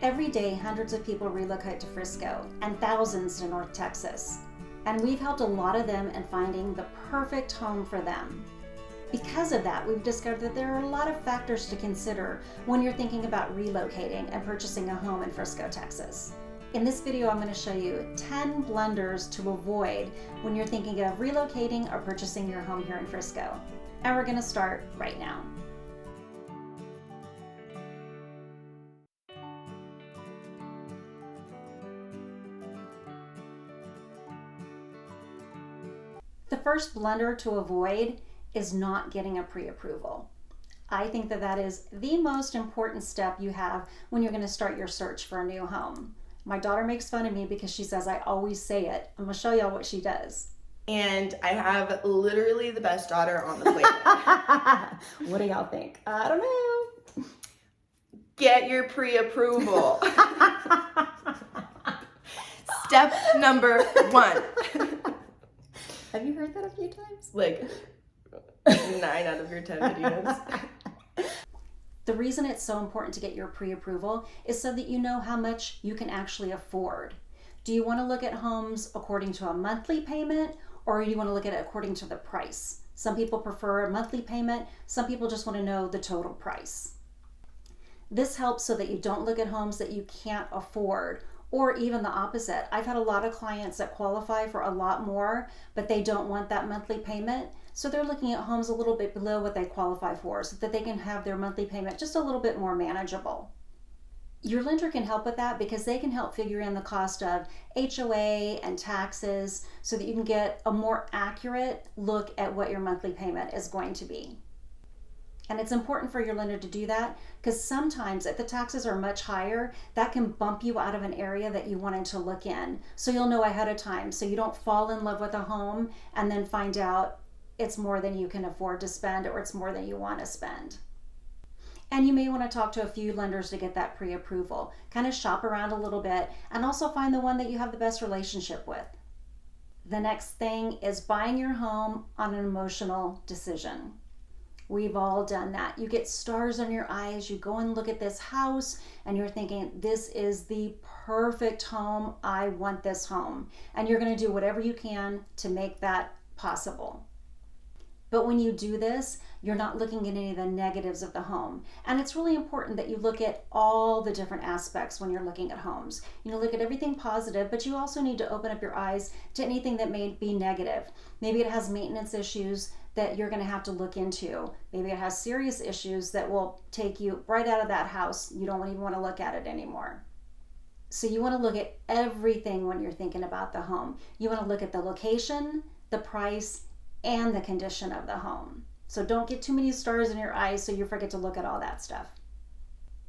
Every day, hundreds of people relocate to Frisco and thousands to North Texas. And we've helped a lot of them in finding the perfect home for them. Because of that, we've discovered that there are a lot of factors to consider when you're thinking about relocating and purchasing a home in Frisco, Texas. In this video, I'm going to show you 10 blunders to avoid when you're thinking of relocating or purchasing your home here in Frisco. And we're going to start right now. The first blunder to avoid is not getting a pre-approval. I think that is the most important step you have when you're going to start your search for a new home. My daughter makes fun of me because she says I always say it. I'm going to show y'all what she does. And I have literally the best daughter on the planet. What do y'all think? I don't know. Get your pre-approval. Step number 1. Have you heard that a few times? Like 9 out of your 10 videos. The reason it's so important to get your pre-approval is so that you know how much you can actually afford. Do you want to look at homes according to a monthly payment, or do you want to look at it according to the price? Some people prefer a monthly payment. Some people just want to know the total price. This helps so that you don't look at homes that you can't afford, or even the opposite. I've had a lot of clients that qualify for a lot more, but they don't want that monthly payment. So they're looking at homes a little bit below what they qualify for so that they can have their monthly payment just a little bit more manageable. Your lender can help with that because they can help figure in the cost of HOA and taxes so that you can get a more accurate look at what your monthly payment is going to be. And it's important for your lender to do that because sometimes if the taxes are much higher, that can bump you out of an area that you wanted to look in. So you'll know ahead of time so you don't fall in love with a home and then find out it's more than you can afford to spend or it's more than you want to spend. And you may want to talk to a few lenders to get that pre-approval. Kind of shop around a little bit and also find the one that you have the best relationship with. The next thing is buying your home on an emotional decision. We've all done that. You get stars in your eyes, you go and look at this house and you're thinking, this is the perfect home, I want this home. And you're going to do whatever you can to make that possible. But when you do this, you're not looking at any of the negatives of the home. And it's really important that you look at all the different aspects when you're looking at homes. You know, look at everything positive, but you also need to open up your eyes to anything that may be negative. Maybe it has maintenance issues that you're going to have to look into. Maybe it has serious issues that will take you right out of that house. You don't even want to look at it anymore. So you want to look at everything when you're thinking about the home. You want to look at the location, the price, and the condition of the home. So don't get too many stars in your eyes so you forget to look at all that stuff.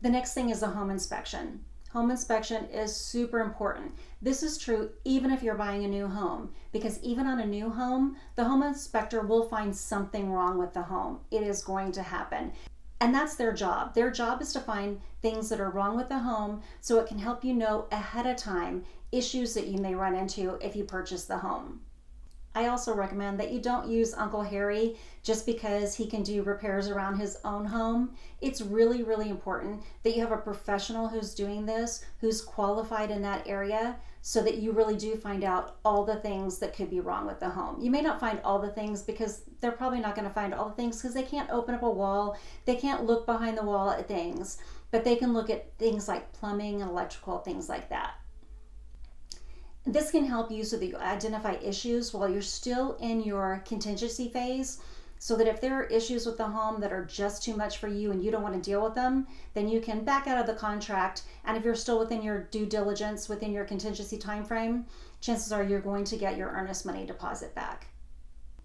The next thing is the home inspection. Home inspection is super important. This is true even if you're buying a new home, because even on a new home, the home inspector will find something wrong with the home. It is going to happen. And that's their job. Their job is to find things that are wrong with the home so it can help you know ahead of time issues that you may run into if you purchase the home. I also recommend that you don't use Uncle Harry just because he can do repairs around his own home. It's really, really important that you have a professional who's doing this, who's qualified in that area, so that you really do find out all the things that could be wrong with the home. You may not find all the things because they're probably not going to find all the things because they can't open up a wall, they can't look behind the wall at things, but they can look at things like plumbing and electrical, things like that. This can help you so that you identify issues while you're still in your contingency phase, so that if there are issues with the home that are just too much for you and you don't want to deal with them, then you can back out of the contract. And if you're still within your due diligence, within your contingency time frame, chances are you're going to get your earnest money deposit back.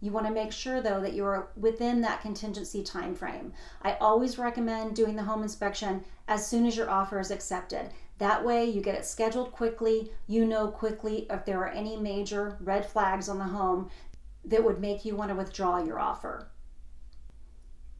You want to make sure though that you're within that contingency time frame. I always recommend doing the home inspection as soon as your offer is accepted. That way you get it scheduled quickly, you know quickly if there are any major red flags on the home that would make you want to withdraw your offer.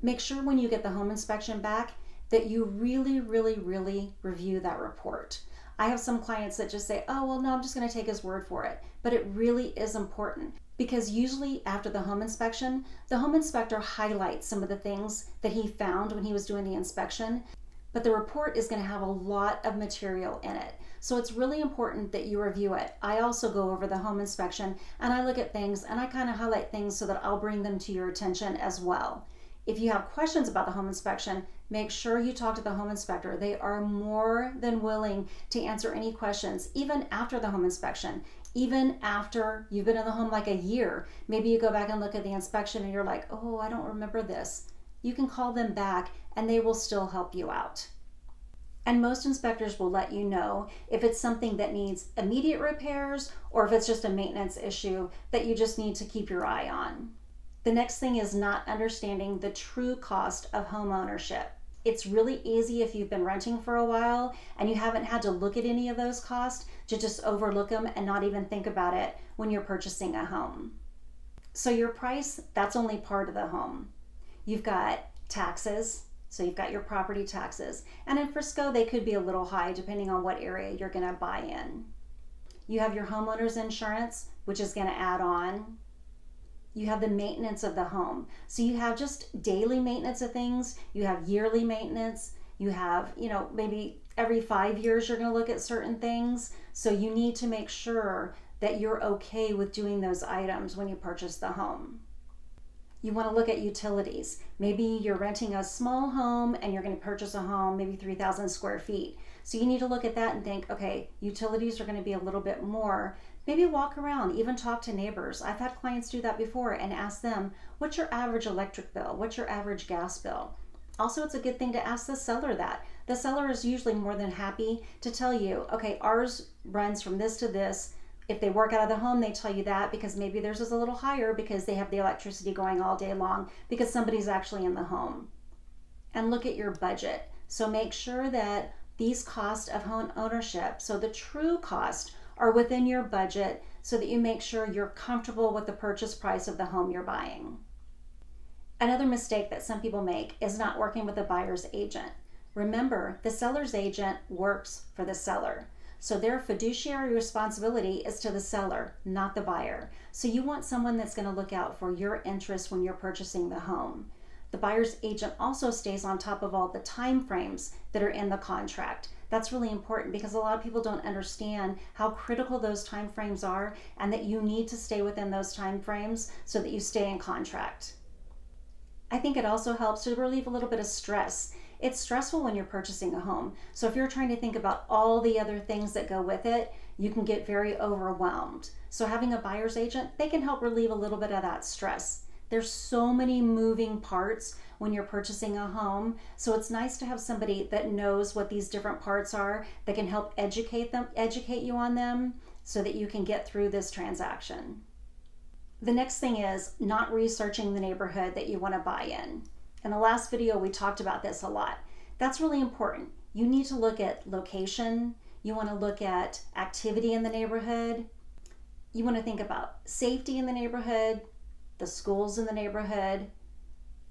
Make sure when you get the home inspection back that you really, really, really review that report. I have some clients that just say, oh, well, no, I'm just going to take his word for it. But it really is important because usually after the home inspection, the home inspector highlights some of the things that he found when he was doing the inspection. but the report is going to have a lot of material in it. So it's really important that you review it. I also go over the home inspection and I look at things and I kind of highlight things so that I'll bring them to your attention as well. If you have questions about the home inspection, make sure you talk to the home inspector. They are more than willing to answer any questions, even after the home inspection, even after you've been in the home like a year. Maybe you go back and look at the inspection and you're like, oh, I don't remember this. You can call them back and they will still help you out. And most inspectors will let you know if it's something that needs immediate repairs or if it's just a maintenance issue that you just need to keep your eye on. The next thing is not understanding the true cost of home ownership. It's really easy if you've been renting for a while and you haven't had to look at any of those costs to just overlook them and not even think about it when you're purchasing a home. So your price, that's only part of the home. You've got taxes, so you've got your property taxes. And in Frisco, they could be a little high depending on what area you're going to buy in. You have your homeowner's insurance, which is going to add on. You have the maintenance of the home. So you have just daily maintenance of things. You have yearly maintenance. You have, maybe every 5 years you're going to look at certain things. So you need to make sure that you're okay with doing those items when you purchase the home. You want to look at utilities. Maybe you're renting a small home and you're going to purchase a home, maybe 3,000 square feet. So you need to look at that and think, okay, utilities are going to be a little bit more. Maybe walk around, even talk to neighbors. I've had clients do that before and ask them, what's your average electric bill? What's your average gas bill? Also, it's a good thing to ask the seller that. The seller is usually more than happy to tell you, okay, ours runs from this to this. If they work out of the home, they tell you that because maybe theirs is a little higher because they have the electricity going all day long because somebody's actually in the home. And look at your budget. So make sure that these costs of home ownership, so the true cost, are within your budget so that you make sure you're comfortable with the purchase price of the home you're buying. Another mistake that some people make is not working with a buyer's agent. Remember, the seller's agent works for the seller. So their fiduciary responsibility is to the seller, not the buyer. So you want someone that's going to look out for your interests when you're purchasing the home. The buyer's agent also stays on top of all the time frames that are in the contract. That's really important because a lot of people don't understand how critical those time frames are and that you need to stay within those time frames so that you stay in contract. I think it also helps to relieve a little bit of stress. It's stressful when you're purchasing a home. So if you're trying to think about all the other things that go with it, you can get very overwhelmed. So having a buyer's agent, they can help relieve a little bit of that stress. There's so many moving parts when you're purchasing a home. So it's nice to have somebody that knows what these different parts are that can help educate you on them so that you can get through this transaction. The next thing is not researching the neighborhood that you want to buy in. In the last video, we talked about this a lot. That's really important. You need to look at location. You want to look at activity in the neighborhood. You want to think about safety in the neighborhood, the schools in the neighborhood,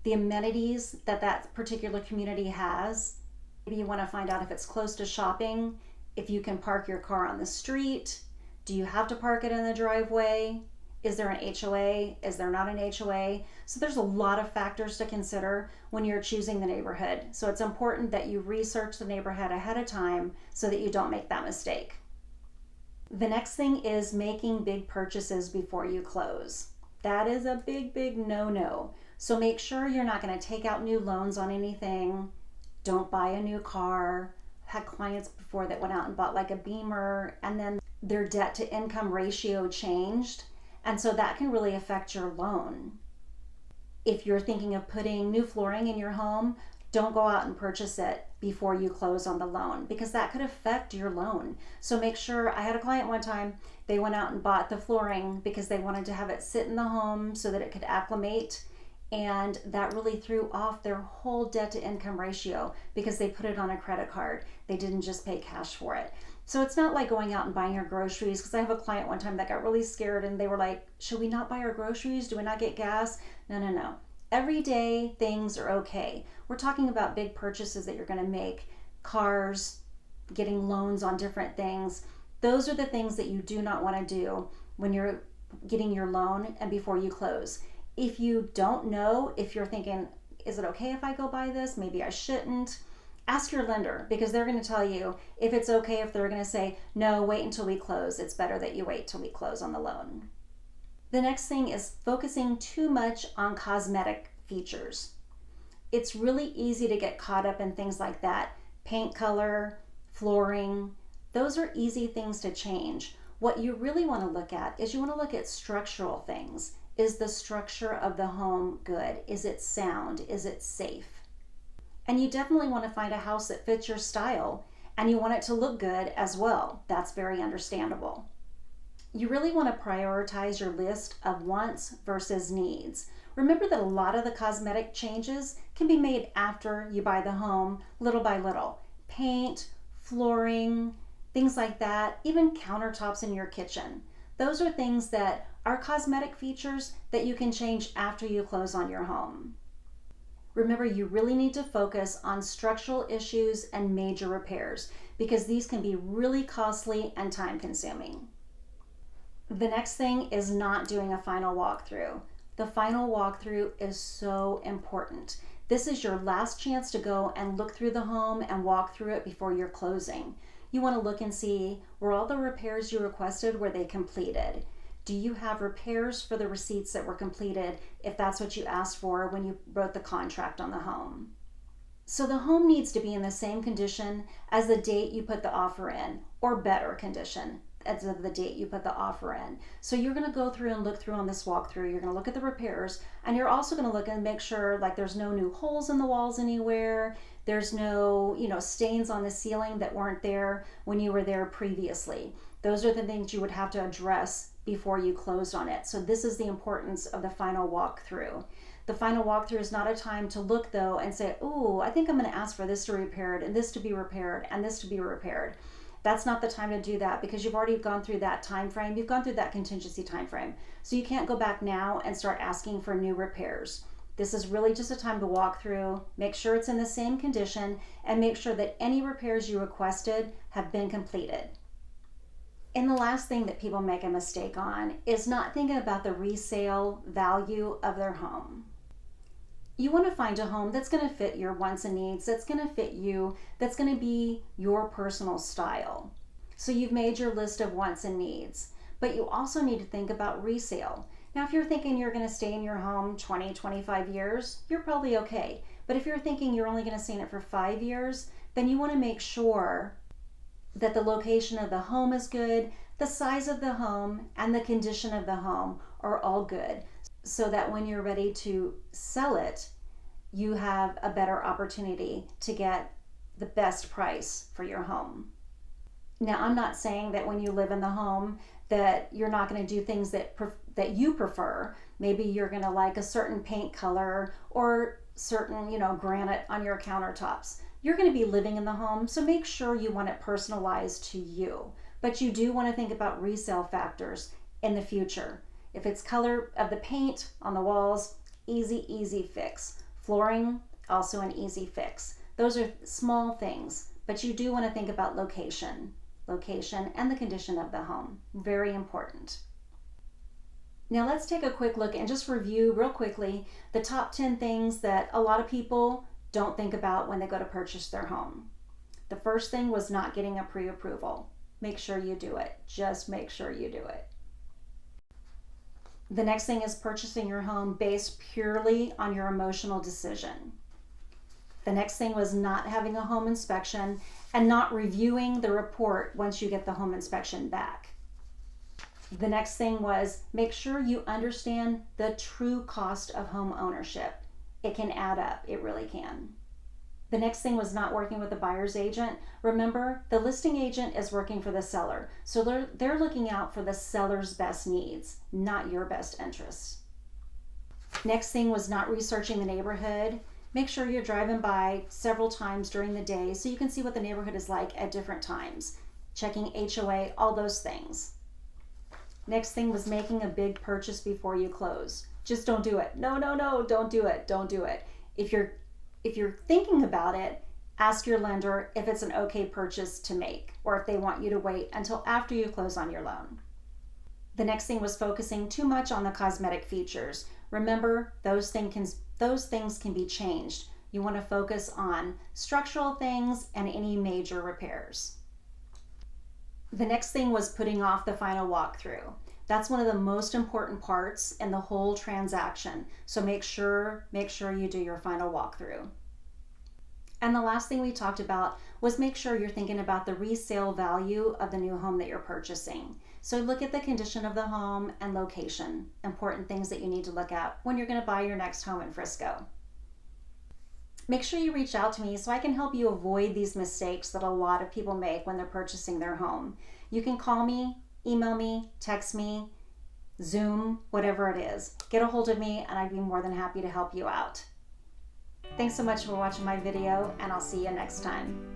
the amenities that that particular community has. Maybe you want to find out if it's close to shopping, if you can park your car on the street. Do you have to park it in the driveway? Is there an HOA? Is there not an HOA? So there's a lot of factors to consider when you're choosing the neighborhood. So it's important that you research the neighborhood ahead of time so that you don't make that mistake. The next thing is making big purchases before you close. That is a big, big no-no. So make sure you're not going to take out new loans on anything. Don't buy a new car. I've had clients before that went out and bought like a Beamer and then their debt to income ratio changed. And so that can really affect your loan. If you're thinking of putting new flooring in your home, don't go out and purchase it before you close on the loan because that could affect your loan. So make sure, I had a client one time, they went out and bought the flooring because they wanted to have it sit in the home so that it could acclimate. And that really threw off their whole debt to income ratio because they put it on a credit card. They didn't just pay cash for it. So it's not like going out and buying your groceries, because I have a client one time that got really scared and they were like, should we not buy our groceries? Do we not get gas? No. Everyday things are okay. We're talking about big purchases that you're going to make, cars, getting loans on different things. Those are the things that you do not want to do when you're getting your loan and before you close. If you don't know, if you're thinking, is it okay if I go buy this? Maybe I shouldn't. Ask your lender, because they're going to tell you if it's okay. If they're going to say, no, wait until we close, it's better that you wait till we close on the loan. The next thing is focusing too much on cosmetic features. It's really easy to get caught up in things like that. Paint color, flooring, those are easy things to change. What you really want to look at is you want to look at structural things. Is the structure of the home good? Is it sound? Is it safe? And you definitely want to find a house that fits your style, and you want it to look good as well. That's very understandable. You really want to prioritize your list of wants versus needs. Remember that a lot of the cosmetic changes can be made after you buy the home, little by little. Paint, flooring, things like that, even countertops in your kitchen. Those are things that are cosmetic features that you can change after you close on your home. Remember, you really need to focus on structural issues and major repairs, because these can be really costly and time consuming. The next thing is not doing a final walkthrough. The final walkthrough is so important. This is your last chance to go and look through the home and walk through it before you're closing. You want to look and see, were all the repairs you requested, were they completed? Do you have repairs for the receipts that were completed, if that's what you asked for when you wrote the contract on the home? So the home needs to be in the same condition as the date you put the offer in, or better condition as of the date you put the offer in. So you're going to go through and look through on this walkthrough. You're going to look at the repairs, and you're also going to look and make sure like there's no new holes in the walls anywhere. There's no, stains on the ceiling that weren't there when you were there previously. Those are the things you would have to address before you closed on it. So this is the importance of the final walkthrough. The final walkthrough is not a time to look though and say, oh, I think I'm going to ask for this to be repaired and this to be repaired and this to be repaired. That's not the time to do that, because you've already gone through that time frame. You've gone through that contingency time frame. So you can't go back now and start asking for new repairs. This is really just a time to walk through, make sure it's in the same condition, and make sure that any repairs you requested have been completed. And the last thing that people make a mistake on is not thinking about the resale value of their home. You want to find a home that's going to fit your wants and needs, that's going to fit you, that's going to be your personal style. So you've made your list of wants and needs, but you also need to think about resale. Now, if you're thinking you're going to stay in your home 20, 25 years, you're probably okay. But if you're thinking you're only going to stay in it for 5 years, then you want to make sure that the location of the home is good, the size of the home, and the condition of the home are all good, so that when you're ready to sell it, you have a better opportunity to get the best price for your home. Now, I'm not saying that when you live in the home that you're not going to do things that you prefer. Maybe you're going to like a certain paint color or certain, granite on your countertops. You're going to be living in the home, so make sure you want it personalized to you. But you do want to think about resale factors in the future. If it's color of the paint on the walls, easy fix. Flooring, also an easy fix. Those are small things, but you do want to think about location and the condition of the home. Very important. Now let's take a quick look and just review real quickly the top 10 things that a lot of people don't think about when they go to purchase their home. The first thing was not getting a pre-approval. Make sure you do it. Just make sure you do it. The next thing is purchasing your home based purely on your emotional decision. The next thing was not having a home inspection and not reviewing the report once you get the home inspection back. The next thing was make sure you understand the true cost of home ownership. It can add up. It really can. The next thing was not working with the buyer's agent. Remember, the listing agent is working for the seller. So they're looking out for the seller's best needs, not your best interests. Next thing was not researching the neighborhood. Make sure you're driving by several times during the day so you can see what the neighborhood is like at different times. Checking HOA, all those things. Next thing was making a big purchase before you close. Just don't do it. No, don't do it. Don't do it. If you're thinking about it, ask your lender if it's an okay purchase to make, or if they want you to wait until after you close on your loan. The next thing was focusing too much on the cosmetic features. Remember, those things can be changed. You want to focus on structural things and any major repairs. The next thing was putting off the final walkthrough. That's one of the most important parts in the whole transaction. So make sure you do your final walkthrough. And the last thing we talked about was make sure you're thinking about the resale value of the new home that you're purchasing. So look at the condition of the home and location, important things that you need to look at when you're going to buy your next home in Frisco. Make sure you reach out to me so I can help you avoid these mistakes that a lot of people make when they're purchasing their home. You can call me, email me, text me, Zoom, whatever it is. Get a hold of me and I'd be more than happy to help you out. Thanks so much for watching my video, and I'll see you next time.